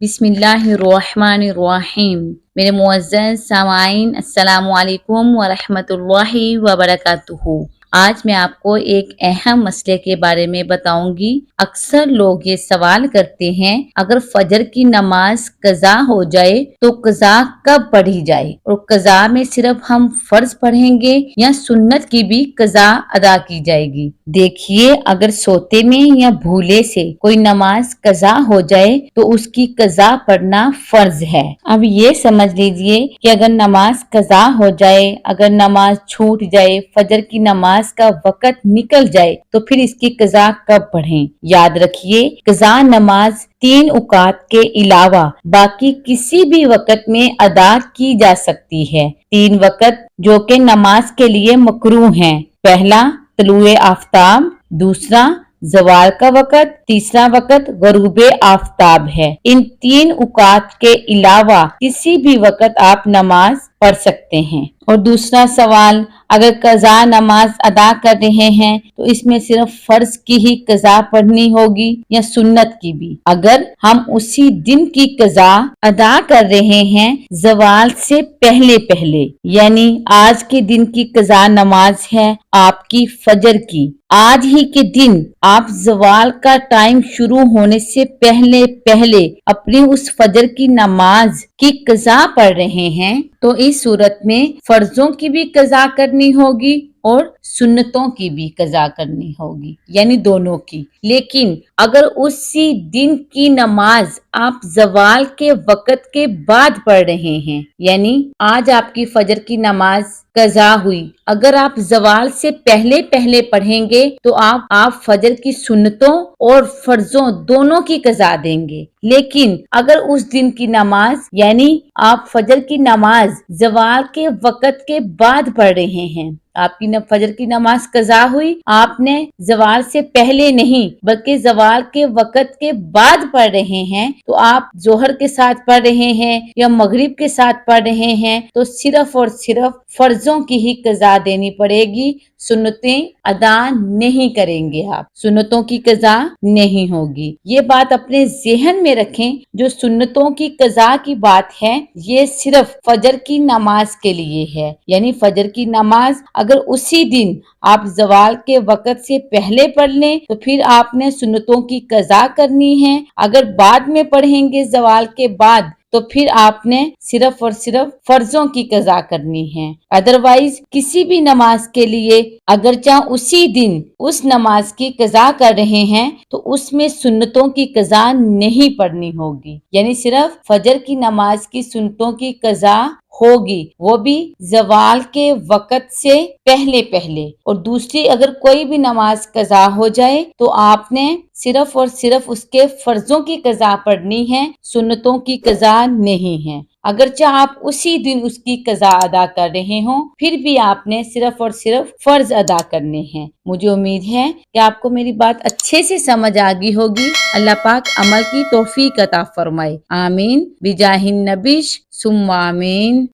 बिस्मिल्लाहिर्रहमानिर्रहीम। मेरे मुअज़्ज़ज़ सामाईन अस्सलामु अलैकुम व रहमतुल्लाहि व बरकातुहू। आज मैं आपको एक अहम मसले के बारे में बताऊंगी। अक्सर लोग ये सवाल करते हैं, अगर फजर की नमाज कज़ा हो जाए तो कज़ा कब पढ़ी जाए, और कज़ा में सिर्फ हम फर्ज पढ़ेंगे या सुन्नत की भी कज़ा अदा की जाएगी। देखिए, अगर सोते में या भूले से कोई नमाज कज़ा हो जाए तो उसकी कज़ा पढ़ना फर्ज है। अब ये समझ लीजिए कि अगर नमाज कज़ा हो जाए, अगर नमाज छूट जाए, फजर की नमाज का वक़्त निकल जाए तो फिर इसकी कज़ा कब पढ़ें। याद रखिए, कज़ा नमाज 3 औकात के अलावा बाकी किसी भी वक़्त में अदा की जा सकती है। 3 वक़्त जो कि नमाज के लिए मकरूह हैं। पहला तलुए आफ्ताब, दूसरा ज़वाल का वक़्त, तीसरा वक़्त ग़ुरूबे आफ्ताब है। इन 3 औकात के अलावा किसी भी वक़्त आप नमाज पढ़ सकते हैं। और दूसरा सवाल, अगर कज़ा नमाज अदा कर रहे हैं तो इसमें सिर्फ फर्ज की ही कज़ा पढ़नी होगी या सुन्नत की भी। अगर हम उसी दिन की कज़ा अदा कर रहे हैं ज़वाल से पहले पहले, यानी आज के दिन की कज़ा नमाज है आपकी फजर की, आज ही के दिन आप ज़वाल का टाइम शुरू होने से पहले पहले अपनी उस फजर की नमाज की कज़ा पढ़ रहे हैं तो इस सूरत में फर्जों की भी कज़ा करनी होगी और सुन्नतों की भी कज़ा करनी होगी, यानी दोनों की। लेकिन अगर उसी दिन की नमाज आप ज़वाल के वक़्त के बाद पढ़ रहे हैं, यानी आज आपकी फजर की नमाज कज़ा हुई, अगर आप ज़वाल से पहले पहले पढ़ेंगे तो आप फजर की सुन्नतों और फर्जों दोनों की कज़ा देंगे। लेकिन अगर उस दिन की नमाज, यानी आप फजर की नमाज ज़वाल के वक़्त के बाद पढ़ रहे हैं, आपकी फजर की नमाज कज़ा हुई, आपने ज़वाल से पहले नहीं बल्कि ज़वाल के वक़्त के बाद पढ़ रहे हैं, तो आप जोहर के साथ पढ़ रहे हैं या मगरिब के साथ पढ़ रहे हैं तो सिर्फ और सिर्फ फर्जों की ही कज़ा देनी पड़ेगी, सुन्नतें अदा नहीं करेंगे आप, सुन्नतों की कज़ा नहीं होगी। ये बात अपने ज़हन में रखें, जो सुन्नतों की कज़ा की बात है ये सिर्फ फजर की नमाज के लिए है, यानी फजर की नमाज अगर उसी दिन आप ज़वाल के वक़्त से पहले पढ़ लें तो फिर आपने सुन्नतों की कज़ा करनी है। अगर बाद में पढ़ेंगे ज़वाल के बाद तो फिर आपने सिर्फ और सिर्फ फर्जों की कज़ा करनी है। अदरवाइज किसी भी नमाज के लिए अगर चाहे उसी दिन उस नमाज की कज़ा कर रहे हैं तो उसमें सुन्नतों की कज़ा नहीं पढ़नी होगी, यानी सिर्फ फजर की नमाज की सुन्नतों की कज़ा होगी, वो भी ज़वाल के वक़्त से पहले पहले। और दूसरी, अगर कोई भी नमाज कज़ा हो जाए तो आपने सिर्फ और सिर्फ उसके फर्जों की कज़ा पढ़नी है, सुन्नतों की कज़ा नहीं है। अगरचे आप उसी दिन उसकी कज़ा अदा कर रहे हो फिर भी आपने सिर्फ और सिर्फ फर्ज अदा करने हैं। मुझे उम्मीद है कि आपको मेरी बात अच्छे से समझ आ गई होगी। अल्लाह पाक अमल की तौफीक अता फरमाए। आमीन बिजाहिन नबीश सुम्मा आमीन।